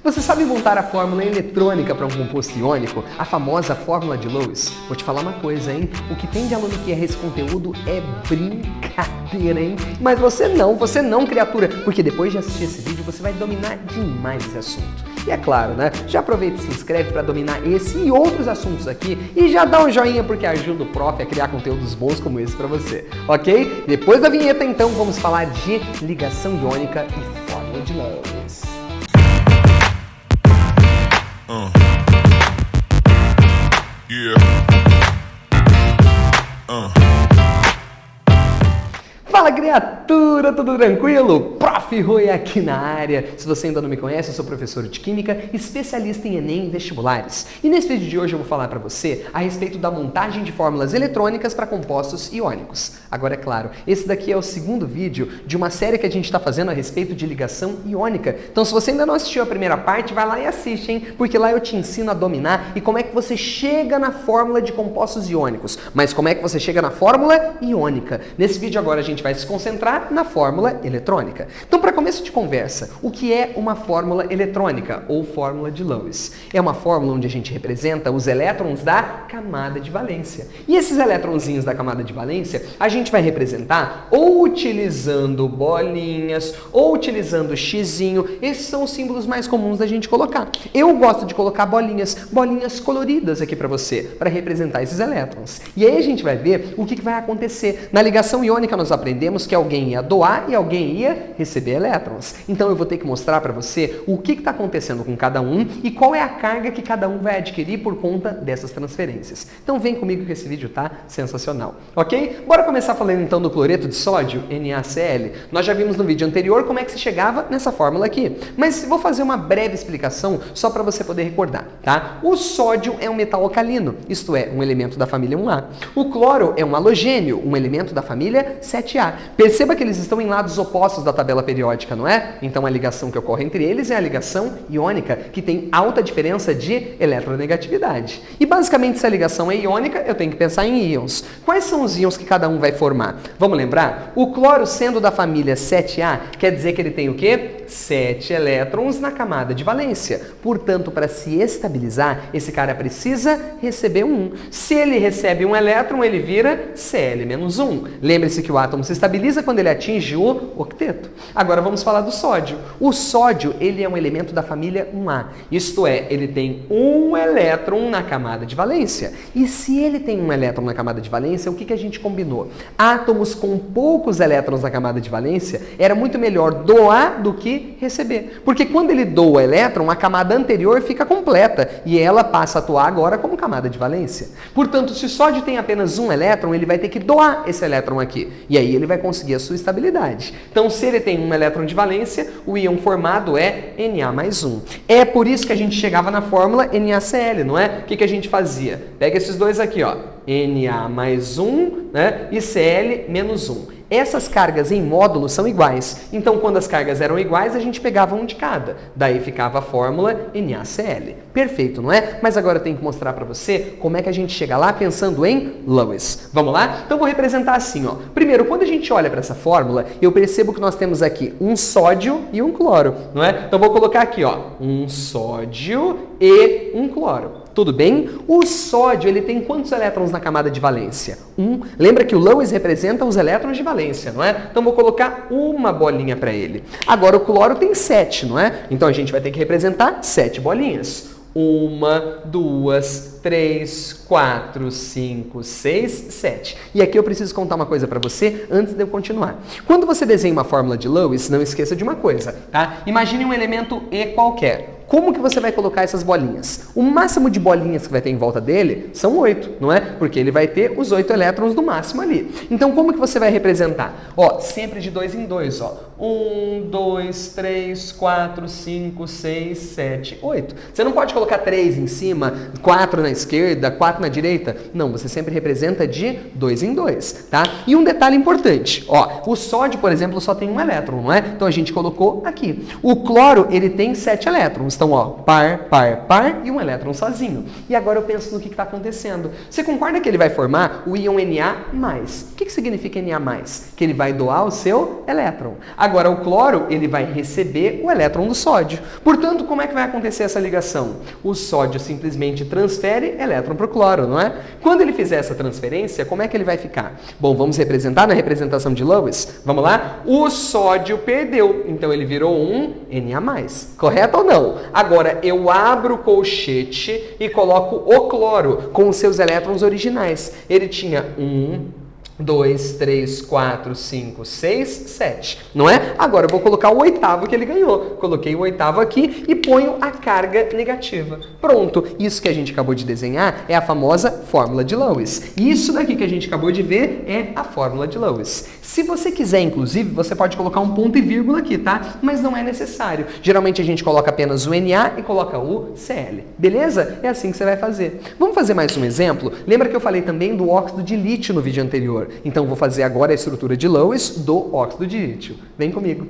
Você sabe montar a fórmula eletrônica para um composto iônico, a famosa fórmula de Lewis? Vou te falar uma coisa, hein? O que tem de aluno que erra esse conteúdo é brincadeira, hein? Mas você não, criatura, porque depois de assistir esse vídeo você vai dominar demais esse assunto. E é claro, né? Já aproveita e se inscreve para dominar esse e outros assuntos aqui e já dá um joinha porque ajuda o prof a criar conteúdos bons como esse para você, ok? Depois da vinheta, então, vamos falar de ligação iônica e fórmula de Lewis. Fala, criatura, tudo tranquilo? Prof. Rui aqui na área. Se você ainda não me conhece, eu sou professor de Química, especialista em Enem e vestibulares. E nesse vídeo de hoje eu vou falar para você a respeito da montagem de fórmulas eletrônicas para compostos iônicos. Agora, é claro, esse daqui é o segundo vídeo de uma série que a gente está fazendo a respeito de ligação iônica. Então, se você ainda não assistiu a primeira parte, vai lá e assiste, hein? Porque lá eu te ensino a dominar e como é que você chega na fórmula de compostos iônicos. Mas como é que você chega na fórmula iônica? Nesse vídeo agora a gente vai se concentrar na fórmula eletrônica. Então, para começo de conversa, o que é uma fórmula eletrônica ou fórmula de Lewis? É uma fórmula onde a gente representa os elétrons da camada de valência. E esses elétronzinhos da camada de valência, a gente vai representar ou utilizando bolinhas ou utilizando xizinho. Esses são os símbolos mais comuns da gente colocar. Eu gosto de colocar bolinhas coloridas aqui para você, para representar esses elétrons. E aí a gente vai ver o que vai acontecer. Na ligação iônica nós aprendemos que alguém ia doar e alguém ia receber elétrons. Então eu vou ter que mostrar para você o que está acontecendo com cada um e qual é a carga que cada um vai adquirir por conta dessas transferências. Então vem comigo que esse vídeo tá sensacional, ok? Bora começar falando então do cloreto de sódio, NaCl. Nós já vimos no vídeo anterior como é que se chegava nessa fórmula aqui, mas vou fazer uma breve explicação só para você poder recordar, tá? O sódio é um metal alcalino, isto é, um elemento da família 1A. O cloro é um halogênio, um elemento da família 7A. Perceba que eles estão em lados opostos da tabela periódica, não é? Então a ligação que ocorre entre eles é a ligação iônica, que tem alta diferença de eletronegatividade. E basicamente se a ligação é iônica, eu tenho que pensar em íons. Quais são os íons que cada um vai formar? Vamos lembrar? O cloro sendo da família 7A, quer dizer que ele tem o quê? 7 elétrons na camada de valência. Portanto, para se estabilizar, esse cara precisa receber um. Se ele recebe um elétron, ele vira Cl-1. Lembre-se que o átomo se estabiliza quando ele atinge o octeto. Agora vamos falar do sódio. O sódio, ele é um elemento da família 1A. Isto é, ele tem um elétron na camada de valência. E se ele tem um elétron na camada de valência, o que a gente combinou? Átomos com poucos elétrons na camada de valência, era muito melhor doar do que receber. Porque quando ele doa elétron, a camada anterior fica completa e ela passa a atuar agora como camada de valência. Portanto, se o sódio tem apenas um elétron, ele vai ter que doar esse elétron aqui. E aí ele vai conseguir a sua estabilidade. Então, se ele tem um elétron de valência, o íon formado é Na+1. É por isso que a gente chegava na fórmula NaCl, não é? O que a gente fazia? Pega esses dois aqui, ó. Na+1, né? E Cl-1. Essas cargas em módulo são iguais. Então, quando as cargas eram iguais, a gente pegava um de cada. Daí ficava a fórmula NaCl. Perfeito, não é? Mas agora eu tenho que mostrar para você como é que a gente chega lá pensando em Lewis. Vamos lá? Então, vou representar assim, ó. Primeiro, quando a gente olha para essa fórmula, eu percebo que nós temos aqui um sódio e um cloro, não é? Então, vou colocar aqui, ó, um sódio e um cloro. Tudo bem? O sódio, ele tem quantos elétrons na camada de valência? 1. Lembra que o Lewis representa os elétrons de valência, não é? Então, vou colocar uma bolinha para ele. Agora, o cloro tem 7, não é? Então, a gente vai ter que representar 7 bolinhas. 1, 2, 3, 4, 5, 6, 7. E aqui eu preciso contar uma coisa para você antes de eu continuar. Quando você desenha uma fórmula de Lewis, não esqueça de uma coisa, tá? Imagine um elemento E qualquer. Como que você vai colocar essas bolinhas? O máximo de bolinhas que vai ter em volta dele são 8, não é? Porque ele vai ter os 8 elétrons no máximo ali. Então, como que você vai representar? Ó, sempre de 2 em 2, ó. 1, 2, 3, 4, 5, 6, 7, 8. Você não pode colocar 3 em cima, 4 na esquerda, 4 na direita. Não, você sempre representa de 2 em 2, tá? E um detalhe importante, ó, o sódio, por exemplo, só tem um elétron, não é? Então a gente colocou aqui. O cloro, ele tem 7 elétrons. estão, ó, par, par, par e um elétron sozinho. E agora eu penso no que está acontecendo. Você concorda que ele vai formar o íon Na+. O que significa Na+? Que ele vai doar o seu elétron. Agora o cloro, ele vai receber o elétron do sódio. Portanto, como é que vai acontecer essa ligação? O sódio simplesmente transfere elétron para o cloro, não é? Quando ele fizer essa transferência, como é que ele vai ficar? Bom, vamos representar na representação de Lewis? Vamos lá? O sódio perdeu, então ele virou um Na+. Correto ou não? Agora, eu abro o colchete e coloco o cloro com os seus elétrons originais. Ele tinha 2, 3, 4, 5, 6, 7, não é? Agora eu vou colocar o oitavo que ele ganhou. Coloquei o oitavo aqui e ponho a carga negativa. Pronto, isso que a gente acabou de desenhar é a famosa fórmula de Lewis. Isso daqui que a gente acabou de ver é a fórmula de Lewis. Se você quiser, inclusive, você pode colocar um ponto e vírgula aqui, tá? Mas não é necessário. Geralmente a gente coloca apenas o Na e coloca o Cl. Beleza? É assim que você vai fazer. Vamos fazer mais um exemplo? Lembra que eu falei também do óxido de lítio no vídeo anterior? Então, vou fazer agora a estrutura de Lewis do óxido de lítio. Vem comigo.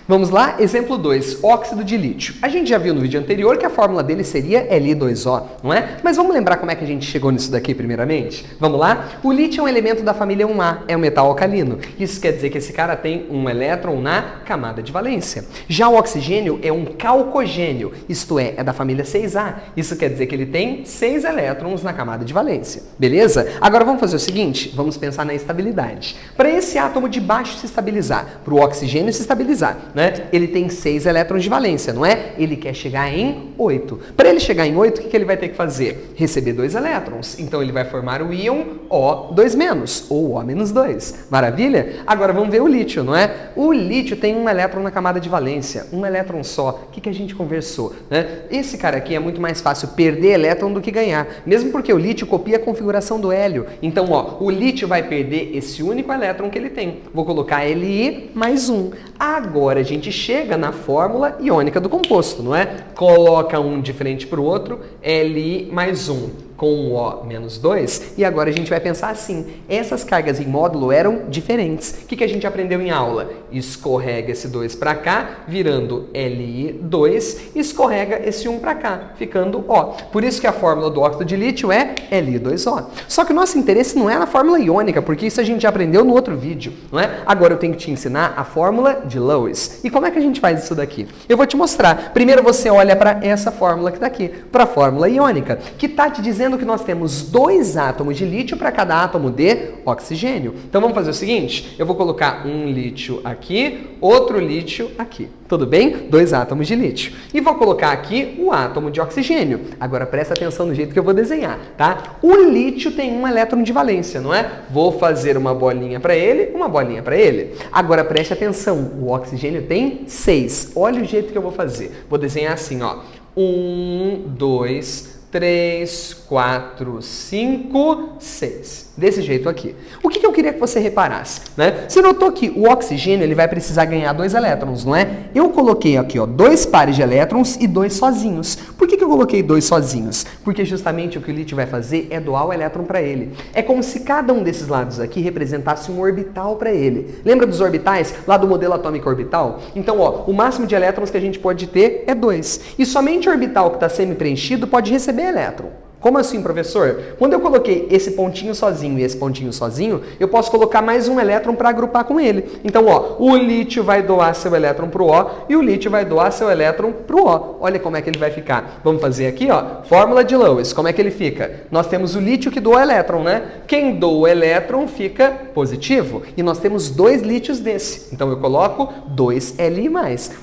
Vamos lá, exemplo 2, óxido de lítio. A gente já viu no vídeo anterior que a fórmula dele seria Li2O, não é? Mas vamos lembrar como é que a gente chegou nisso daqui primeiramente? Vamos lá? O lítio é um elemento da família 1A, é um metal alcalino. Isso quer dizer que esse cara tem um elétron na camada de valência. Já o oxigênio é um calcogênio, isto é da família 6A. Isso quer dizer que ele tem 6 elétrons na camada de valência. Beleza? Agora vamos fazer o seguinte, vamos pensar na estabilidade. Para esse átomo de baixo se estabilizar, para o oxigênio se estabilizar, né? Ele tem 6 elétrons de valência, não é? Ele quer chegar em 8. Para ele chegar em 8, o que ele vai ter que fazer? Receber 2 elétrons. Então ele vai formar o íon O2-, ou O-2. Maravilha? Agora vamos ver o lítio, não é? O lítio tem um elétron na camada de valência, um elétron só. O que a gente conversou, né? Esse cara aqui é muito mais fácil perder elétron do que ganhar, mesmo porque o lítio copia a configuração do hélio. Então, ó, o lítio vai perder esse único elétron que ele tem. Vou colocar Li mais 1. Agora a gente chega na fórmula iônica do composto, não é? Coloca um de frente para o outro, Li mais 1 com o O-2, e agora a gente vai pensar assim, essas cargas em módulo eram diferentes. O que a gente aprendeu em aula? Escorrega esse 2 para cá, virando Li2, escorrega esse 1 para cá, ficando O. Por isso que a fórmula do óxido de lítio é Li2O. Só que o nosso interesse não é na fórmula iônica, porque isso a gente já aprendeu no outro vídeo, não é? Agora eu tenho que te ensinar a fórmula de Lewis. E como é que a gente faz isso daqui? Eu vou te mostrar. Primeiro você olha para essa fórmula que está aqui, para a fórmula iônica, que está te dizendo que nós temos 2 átomos de lítio para cada átomo de oxigênio. Então vamos fazer o seguinte, eu vou colocar um lítio aqui, outro lítio aqui. Tudo bem? 2 átomos de lítio. E vou colocar aqui o átomo de oxigênio. Agora presta atenção no jeito que eu vou desenhar, tá? O lítio tem um elétron de valência, não é? Vou fazer uma bolinha para ele, uma bolinha para ele. Agora preste atenção, o oxigênio tem 6. Olha o jeito que eu vou fazer. Vou desenhar assim, ó. 1, 2, 3, 4, 5, 6. Desse jeito aqui. O que eu queria que você reparasse, né? Você notou que o oxigênio ele vai precisar ganhar 2 elétrons, não é? Eu coloquei aqui, ó, 2 pares de elétrons e 2 sozinhos. Por que eu coloquei 2 sozinhos? Porque justamente o que o lítio vai fazer é doar o elétron para ele. É como se cada um desses lados aqui representasse um orbital para ele. Lembra dos orbitais lá do modelo atômico orbital? Então, ó, o máximo de elétrons que a gente pode ter é 2. E somente o orbital que está semi-preenchido pode receber elétron. Como assim, professor? Quando eu coloquei esse pontinho sozinho e esse pontinho sozinho, eu posso colocar mais um elétron para agrupar com ele. Então, ó, o lítio vai doar seu elétron para o O e o lítio vai doar seu elétron para o O. Olha como é que ele vai ficar. Vamos fazer aqui, ó, fórmula de Lewis. Como é que ele fica? Nós temos o lítio que doa elétron, né? Quem doa elétron fica positivo. E nós temos 2 lítios desse. Então, eu coloco 2 Li+,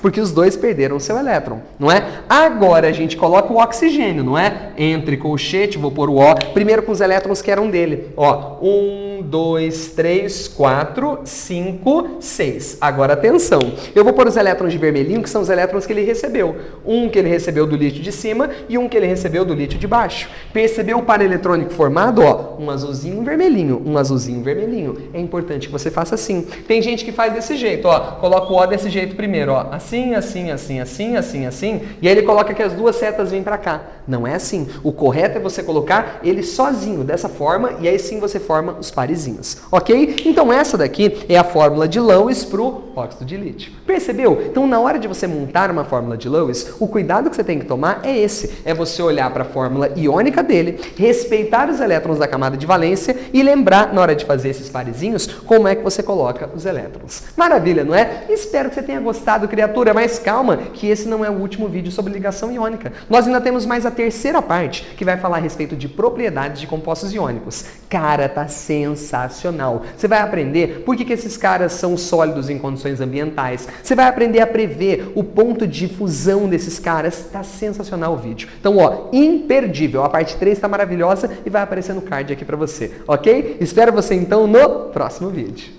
porque os 2 perderam seu elétron, não é? Agora, a gente coloca o oxigênio, não é? Entre colchetes, vou pôr o O, primeiro com os elétrons que eram dele. Ó, 1, 2, 3, 4, 5, 6. Agora atenção, eu vou pôr os elétrons de vermelhinho, que são os elétrons que ele recebeu. Um que ele recebeu do lítio de cima e um que ele recebeu do lítio de baixo. Percebeu o par eletrônico formado? Ó, um azulzinho e um vermelhinho, um azulzinho e um vermelhinho. É importante que você faça assim. Tem gente que faz desse jeito, ó, coloca o O desse jeito primeiro, ó, assim, assim, assim, assim, assim, assim, e aí ele coloca que as 2 setas vêm pra cá. Não é assim. O correto é você colocar ele sozinho, dessa forma, e aí sim você forma os parezinhos, ok? Então essa daqui é a fórmula de Lewis para o óxido de lítio. Percebeu? Então na hora de você montar uma fórmula de Lewis, o cuidado que você tem que tomar é esse, é você olhar para a fórmula iônica dele, respeitar os elétrons da camada de valência e lembrar, na hora de fazer esses parezinhos, como é que você coloca os elétrons. Maravilha, não é? Espero que você tenha gostado, criatura, mas calma, que esse não é o último vídeo sobre ligação iônica. Nós ainda temos mais a terceira parte, que vai falar a respeito de propriedades de compostos iônicos. Cara, tá sensacional. Você vai aprender por que esses caras são sólidos em condições ambientais. Você vai aprender a prever o ponto de fusão desses caras. Tá sensacional o vídeo. Então, ó, imperdível. A parte 3 tá maravilhosa e vai aparecer no card aqui pra você, ok? Espero você então no próximo vídeo.